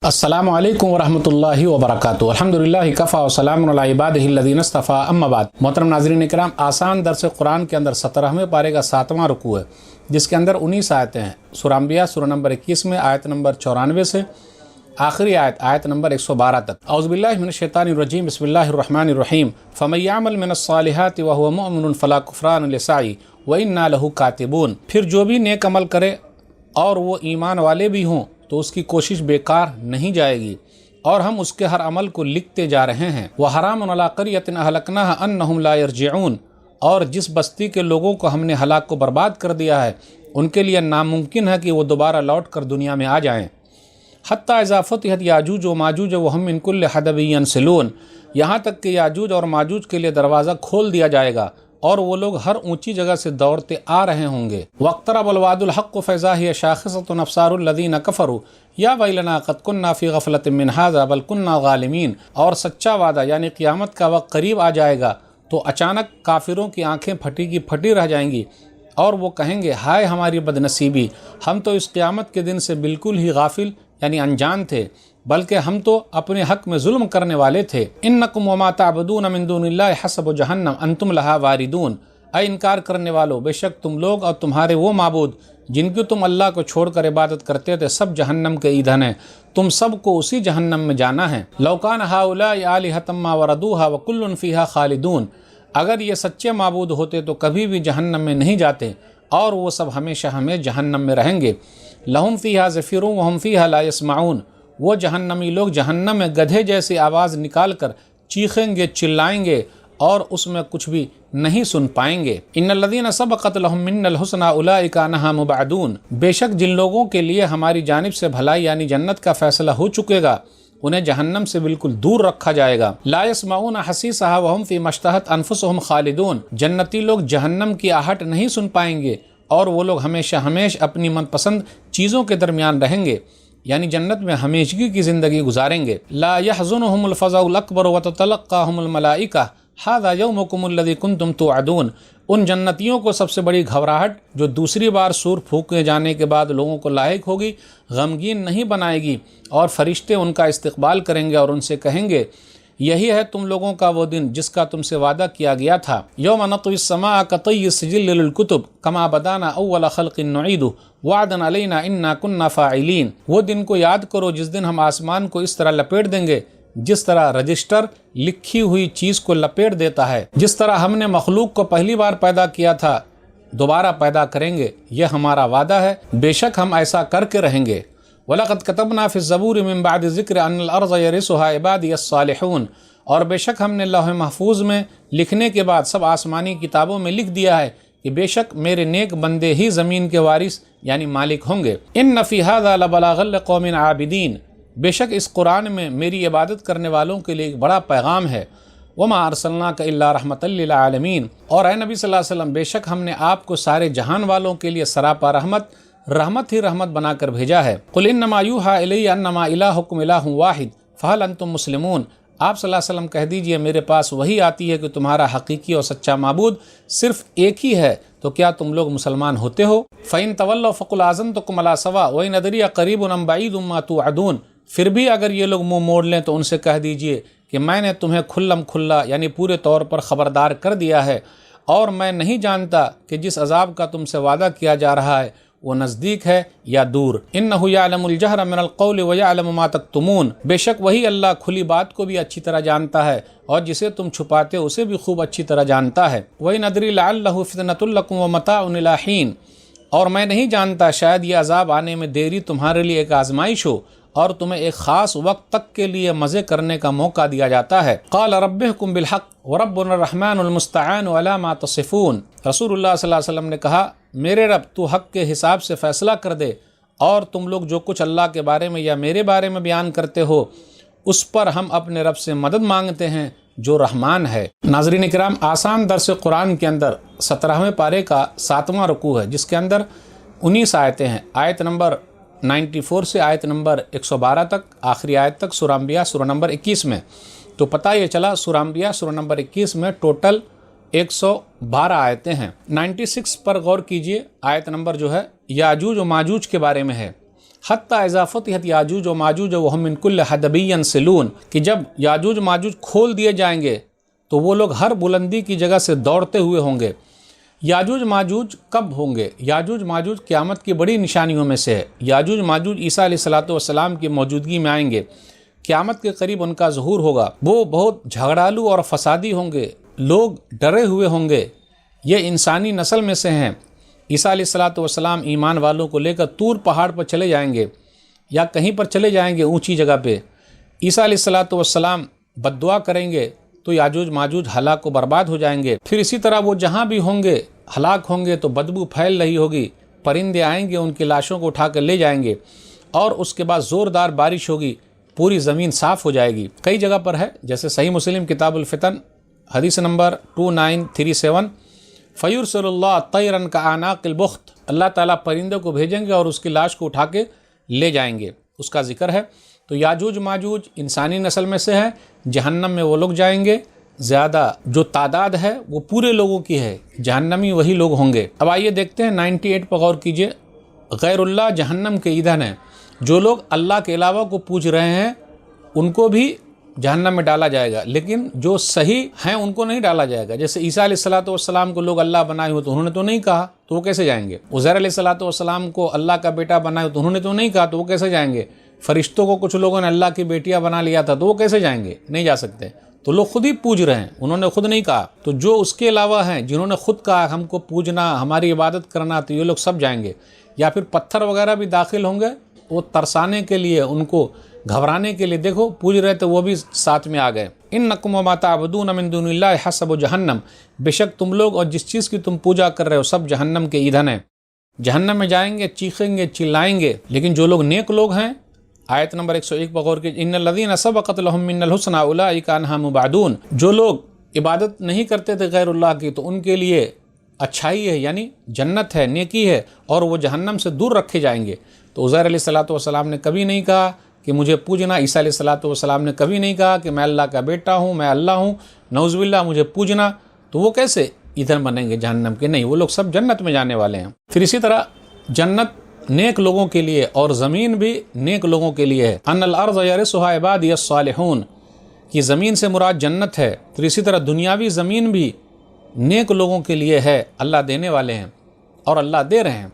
अस्सलामु अलैकुम वरहमतुल्लाहि वबरकातुहू। अल्हम्दुलिल्लाहि कफ़ा व सलामुन अला इबादिहिल्लज़ीना इस्तफ़ा अम्मा बाद। मोहतरम नाज़रीन इकराम, आसान दर्स कुरान के अंदर 17वें पारे का 7वां रुकू है, जिसके अंदर 19 आयतें हैं। सूरह अंबिया सूरह नंबर 21 में आयत नंबर 94 से आखिरी आयत नंबर 112 तक। औज़ुबिल्लाहि मिनश्शैतानिर्रजीम, बिस्मिल्लाहिर्रहमानिर्रहीम। फ़मन यअमल मिनस्सालिहाति व हुवा मुमिनुन फ़ला कुफ़रान लिसाई व इन्ना लहू कातिबून। फिर जो भी नेक अमल करे और वो ईमान वाले भी हों तो उसकी कोशिश बेकार नहीं जाएगी और हम उसके हर अमल को लिखते जा रहे हैं। वह हरामुन अला क़रियतिन अहलकनाहा अन्नहुम ला यरजिऊन। और जिस बस्ती के लोगों को हमने हलाक को बर्बाद कर दिया है, उनके लिए नामुमकिन है कि वो दोबारा लौट कर दुनिया में आ जाएं। हत्ता इज़ा फ़ुतिहत याजूज व माजूज व हम मिन कुल्लि हदबिन यनसिलून। यहाँ तक कि याजूज और माजूज के लिए दरवाज़ा खोल दिया जाएगा और वो लोग हर ऊंची जगह से दौड़ते आ रहे होंगे। वक़्तरबल वादुल हक़्क़ु फ़इज़ा हिय शाख़िसतुन अब्सारुल लज़ीना कफ़रू या वैलना क़द कुन्ना फ़ी गफ़लतिन मिन हाज़ा बल कुन्ना ग़ालिमीन। और सच्चा वादा यानी क़यामत का वक्त करीब आ जाएगा तो अचानक काफिरों की आंखें फटी की फटी रह जाएंगी और वो कहेंगे, हाय हमारी बदनसीबी, हम तो इस क़यामत के दिन से बिल्कुल ही गाफिल यानी अनजान थे, बल्कि हम तो अपने हक में जुल्म करने वाले थे। इन्नकुम वमा ताबुदून मिन दुनिल्लाहि हसबु जहन्नम अंतुम लहा वारिदून। ऐ इनकार करने वालों, बेशक तुम लोग और तुम्हारे वो माबूद जिनकी तुम अल्लाह को छोड़कर इबादत करते थे, सब जहन्नम के ईंधन हैं, तुम सबको उसी जहन्नम में जाना है। लौकान हाउलाई आलिहतम मा वरदूहा व कुल्लुन फीहा खालिदून। अगर ये सच्चे माबूद होते तो कभी भी जहन्नम में नहीं जाते और वो सब हमेशा हमें जहन्नम में रहेंगे। लहुम फीहा ज़फ़ीरुन व हुम फीहा ला यस्माऊन। वो जहन्नमी लोग जहन्नम में गधे जैसी आवाज़ निकाल कर चीखेंगे, चिल्लाएंगे और उसमें कुछ भी नहीं सुन पाएंगे। इन्नल्लज़ीना सबक़त लहुम मिन्नल हुस्ना उलाइका अन्हा मुबअदून। बेशक जिन लोगों के लिए हमारी जानिब से भलाई यानी जन्नत का फैसला हो चुकेगा, उन्हें जहन्नम से बिल्कुल दूर रखा जाएगा। ला यस्माऊन हसीसहा व हुम फ़ी मश्तहत अनफुसुहुम खालिदून। जन्नती लोग जहन्नम की आहट नहीं सुन पाएंगे और वो लोग हमेशा अपनी मनपसंद चीज़ों के दरमियान रहेंगे, यानी जन्नत में हमेशगी की ज़िंदगी गुजारेंगे। ला यहज़ुनुहुमुल फ़ज़ाउल अकबर व ततलक़्क़ाहुमुल मलाइका हाज़ा यौमुकुमुल लज़ी कुन्तुम तुअदून। उन जन्नतियों को सबसे बड़ी घबराहट जो दूसरी बार सूर फूके जाने के बाद लोगों को लायक होगी, गमगीन नहीं बनाएगी और फरिश्ते उनका इस्तकबाल करेंगे और उनसे कहेंगे, यही है तुम लोगों का वो दिन जिसका तुमसे वादा किया गया था। यौम नत्विस समा कतय्यिस सिजिल लिल कुतुब कमा बदाना अव्वल खल्क़िन नुईदु वादन अलैना इन्ना कुन्ना फ़ाइलीन। वो दिन को याद करो जिस दिन हम आसमान को इस तरह लपेट देंगे जिस तरह रजिस्टर लिखी हुई चीज़ को लपेट देता है। जिस तरह हमने मखलूक को पहली बार पैदा किया था दोबारा पैदा करेंगे, यह हमारा वादा है, बेशक हम ऐसा करके रहेंगे। वलक़द कतबना फ़ी ज़बूर मिन बअदि ज़िक्र अन्नल अर्ज़ यरिसुहा इबादियस सालिहून। और बेशक हमने लौह महफूज में लिखने के बाद सब आसमानी किताबों में लिख दिया है कि बेशक मेरे नेक बंदे ही ज़मीन के वारिस यानी मालिक होंगे। इन्न फ़ी हाज़ा लबलाग़न लिक़ौमिन आबिदीन। बेशक इस कुरान में मेरी इबादत करने वालों के लिए एक बड़ा पैगाम है। वमा अरसलनाका इल्ला रहमतल लिल आलमीन। और ए नबी सल्लल्लाहु अलैहि वसल्लम, बेशक हमने आपको सारे जहान वालों के लिए सरापा रहमत ही रहमत बनाकर भेजा है। कुल इन्नमा यूहा इलैया अन्नमा इलाहुकुम इलाहुन वाहिद फहल अंतुम मुस्लिमून। आप सल्लल्लाहु अलैहि वसल्लम कह दीजिए, मेरे पास वही आती है कि तुम्हारा हकीकी और सच्चा माबूद सिर्फ एक ही है, तो क्या तुम लोग मुसलमान होते हो? फ़इन तवल्लौ फ़कुल आज़नतुकुम अला सवा व इन अदरी क़रीबुन अम बईदुम मा तुअदून। फिर भी अगर ये लोग मुँह मोड़ लें तो उनसे कह दीजिए कि मैंने तुम्हें खुल्लम खुल्ला यानी पूरे तौर पर ख़बरदार कर दिया है और मैं नहीं जानता कि जिस अजाब का तुमसे वादा किया जा रहा है वो नज़दीक है या दूर। इन्नहु यअलमुल जहरा मिनल क़ौलि व यअलमु मा तक्तुमून। बेशक वही अल्लाह खुली बात को भी अच्छी तरह जानता है और जिसे तुम छुपाते हो उसे भी खूब अच्छी तरह जानता है। व इन अदरी लअल्लहु फ़ितनतुल लकुम व मताउन इला हीन। और मैं नहीं जानता, शायद ये अजाब आने में देरी तुम्हारे लिए एक आजमाइश हो और तुम्हें एक ख़ास वक्त तक के लिए मज़े करने का मौका दिया जाता है। क़ाल रब्बिहुकुम बिल हक़ व रब्बुना अर्रहमानुल मुस्तआनु अला मा तसिफ़ून। रसूलुल्लाह सल्लल्लाहु अलैहि वसल्लम ने कहा, मेरे रब तू हक़ के हिसाब से फ़ैसला कर दे और तुम लोग जो कुछ अल्लाह के बारे में या मेरे बारे में बयान करते हो उस पर हम अपने रब से मदद मांगते हैं जो रहमान है। नाज़रीन इकराम, आसान दर्स कुरान के अंदर 17वें पारे का 7वां रुकू है, जिसके अंदर 19 आयतें हैं। आयत नंबर 94 से आयत नंबर 112 तक, आखिरी आयत तक सूरह अंबिया सूरह नंबर 21 में। तो पता ये चला सूरह अंबिया सूरह नंबर 21 में टोटल 112 आयतें हैं। 96 पर गौर कीजिए, आयत नंबर जो है याजूज और माजूज के बारे में है حتی اذا فتحت یاجوج و ماجوج وہم من کل حدب ینسلون، کہ جب یاجوج ماجوج کھول دیے جائیں گے تو وہ لوگ ہر بلندی کی جگہ سے دوڑتے ہوئے ہوں گے۔ یاجوج ماجوج کب ہوں گے؟ یاجوج ماجوج قیامت کی بڑی نشانیوں میں سے ہے۔ یاجوج ماجوج عیسیٰ علیہ السلام کی موجودگی میں آئیں گے، قیامت کے قریب ان کا ظہور ہوگا۔ وہ بہت جھگڑالو اور فسادی ہوں گے، لوگ ڈرے ہوئے ہوں گے۔ یہ انسانی نسل میں سے ہیں۔ عیسیٰ علیہ السلام ایمان والوں کو لے کر طور پہاڑ پر چلے جائیں گے یا کہیں پر چلے جائیں گے اونچی جگہ پہ۔ عیسیٰ علیہ السلام بد دعا کریں گے تو یاجوج ماجوج ہلاک و برباد ہو جائیں گے۔ پھر اسی طرح وہ جہاں بھی ہوں گے ہلاک ہوں گے تو بدبو پھیل رہی ہوگی، پرندے آئیں گے ان کی لاشوں کو اٹھا کر لے جائیں گے، اور اس کے بعد زوردار بارش ہوگی، پوری زمین صاف ہو جائے گی۔ کئی جگہ پر ہے، جیسے صحیح مسلم کتاب الفتن حدیث نمبر 2937، فَيُرْسِلُ اللَّهُ طَيْرًا كَأَعْنَاقِ الْبُخْتِ، اللہ تعالیٰ پرندے کو بھیجیں گے اور اس کی لاش کو اٹھا کے لے جائیں گے، اس کا ذکر ہے۔ تو یاجوج ماجوج انسانی نسل میں سے ہے، جہنم میں وہ لوگ جائیں گے، زیادہ جو تعداد ہے وہ پورے لوگوں کی ہے، جہنمی وہی لوگ ہوں گے۔ اب آئیے دیکھتے ہیں 98 پر غور کیجئے، غیر اللہ جہنم کے ایندھن ہے۔ جو لوگ اللہ کے علاوہ کو پوج رہے ہیں ان کو بھی جہنم میں ڈالا جائے گا، لیکن جو صحیح ہیں ان کو نہیں ڈالا جائے گا۔ جیسے عیسیٰ علیہ السلام کو لوگ اللہ بنائے ہوئے تو انہوں نے تو نہیں کہا، تو وہ کیسے جائیں گے؟ عزیر علیہ السلام کو اللہ کا بیٹا بنائے تو انہوں نے تو نہیں کہا، تو وہ کیسے جائیں گے؟ فرشتوں کو کچھ لوگوں نے اللہ کی بیٹیاں بنا لیا تھا، تو وہ کیسے جائیں گے؟ نہیں جا سکتے۔ تو لوگ خود ہی پوج رہے ہیں، انہوں نے خود نہیں کہا۔ تو جو اس کے علاوہ ہیں جنہوں نے خود کہا ہم کو پوجنا، ہماری عبادت کرنا، تو یہ لوگ سب جائیں گے۔ یا پھر پتھر وغیرہ بھی داخل ہوں گے، وہ ترسانے کے لیے، ان کو گھبرانے کے لیے، دیکھو پوج رہے تو وہ بھی ساتھ میں آ گئے۔ انکم وما تعبدون من دون اللہ حسب جہنم، بے شک تم لوگ اور جس چیز کی تم پوجا کر رہے ہو سب جہنم کے ایندھن ہیں۔ جہنم میں جائیں گے، چیخیں گے، چلائیں گے، لیکن جو لوگ نیک لوگ ہیں، آیت نمبر 101 پر غور کیجئے، ان الذین سبقت لهم من الحسنى اولئک عنها مبعدون، جو لوگ عبادت نہیں کرتے تھے غیر اللہ کی تو ان کے لیے اچھائی ہے، یعنی جنت ہے، نیکی ہے، اور وہ جہنم سے دور رکھے جائیں گے۔ تو عزیر علیہ السلام نے کبھی نہیں کہا کہ مجھے پوجنا، عیسیٰ علیہ السلام نے کبھی نہیں کہا کہ میں اللہ کا بیٹا ہوں، میں اللہ ہوں، نعوذ باللہ مجھے پوجنا، تو وہ کیسے ایندھن بنیں گے جہنم کے؟ نہیں، وہ لوگ سب جنت میں جانے والے ہیں۔ پھر اسی طرح جنت نیک لوگوں کے لیے اور زمین بھی نیک لوگوں کے لیے ہے۔ ان الارض یرثها عبادی الصالحون، یہ زمین سے مراد جنت ہے۔ پھر اسی طرح دنیاوی زمین بھی نیک لوگوں کے لیے ہے، اللہ دینے والے ہیں اور اللہ دے رہے ہیں۔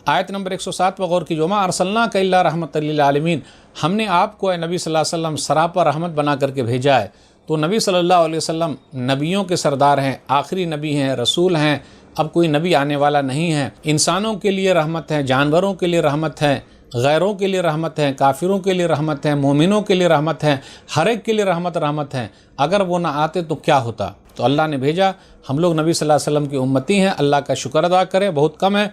آیت نمبر 107 پر غور کیجئے، وما ارسلناک الا رحمۃ للعالمین، ہم نے آپ کو اے نبی صلی اللہ علیہ وسلم سراپا رحمت بنا کر کے بھیجا ہے۔ تو نبی صلی اللہ علیہ وسلم نبیوں کے سردار ہیں، آخری نبی ہیں، رسول ہیں، اب کوئی نبی آنے والا نہیں ہے۔ انسانوں کے لیے رحمت ہے، جانوروں کے لیے رحمت ہے، غیروں کے لیے رحمت ہے، کافروں کے لیے رحمت ہے، مومنوں کے لیے رحمت ہے، ہر ایک کے لیے رحمت ہے۔ اگر وہ نہ آتے تو کیا ہوتا؟ تو اللہ نے بھیجا، ہم لوگ نبی صلی اللہ علیہ وسلم کی امتی ہیں، اللہ کا شکر ادا کریں، بہت کم ہے۔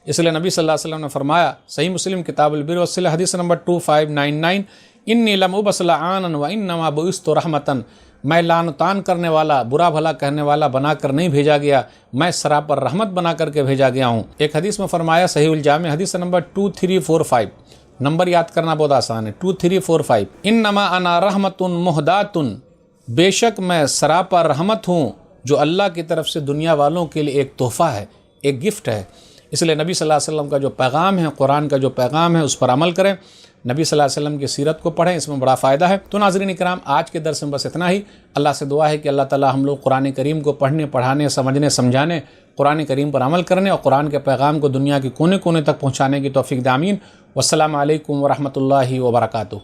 اس لیے نبی صلی اللہ علیہ وسلم نے فرمایا، صحیح مسلم کتاب البر والصلہ حدیث نمبر 2599، انی لم ابعث لعانا وانما بعثت رحمتا، میں لعن طعن کرنے والا، برا بھلا کہنے والا بنا کر نہیں بھیجا گیا، میں سراپر رحمت بنا کر کے بھیجا گیا ہوں۔ ایک حدیث میں فرمایا، صحیح الجامع حدیث نمبر 2345، نمبر یاد کرنا بہت آسان ہے، 2345، انما انا رحمت مہدات، بے شک میں سراپر رحمت ہوں جو اللہ کی طرف سے دنیا والوں کے لیے ایک تحفہ ہے، ایک گفٹ ہے۔ اس لیے نبی صلی اللہ علیہ وسلم کا جو پیغام ہے، قرآن کا جو پیغام ہے، اس پر عمل کریں، نبی صلی اللہ علیہ وسلم کی سیرت کو پڑھیں، اس میں بڑا فائدہ ہے۔ تو ناظرین اکرام، آج کے درس میں بس اتنا ہی۔ اللہ سے دعا ہے کہ اللہ تعالی ہم لوگ قرآن کریم کو پڑھنے، پڑھانے، سمجھنے، سمجھانے، قرآن کریم پر عمل کرنے اور قرآن کے پیغام کو دنیا کے کونے کونے تک پہنچانے کی توفیق دے، آمین۔ والسلام علیکم ورحمۃ اللہ وبرکاتہ۔